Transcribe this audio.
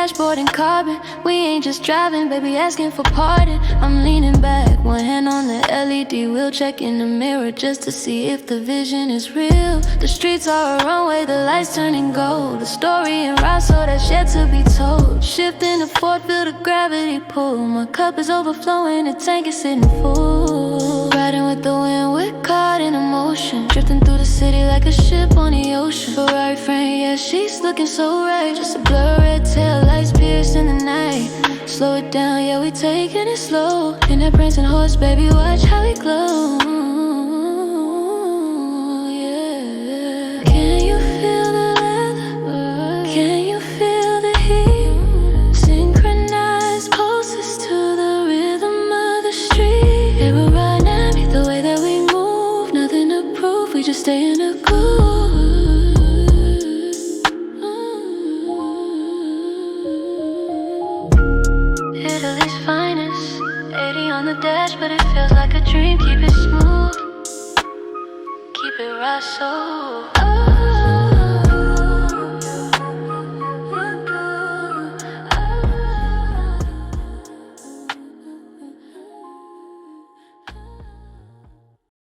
dashboard and carbon. We ain't just driving, baby, asking for pardon. I'm leaning back, one hand on the LED wheel, checking the mirror just to see if the vision is real. The streets are a runway, the lights turning gold. The story in raw, so that's yet to be told. Shifting the fourth, feel the gravity pull. My cup is overflowing, the tank is sitting full. Riding with the wind, we're caught in emotion. Drifting through the city like a ship on the ocean. Ferrari frame, yeah, she's looking so right. Just a blur, red tail lights pierced in the night. Slow it down, yeah, we taking it slow. In that prancing horse, baby, watch how we glow. Yeah. Can you feel the leather? Can you feel the heat? Synchronized pulses to the rhythm of the street. Yeah, we're dynamic, the way that we move. Nothing to prove, we just stay in a groove. Italy's finest, 80 on the dash, but it feels like a dream. Keep it smooth, keep it right so.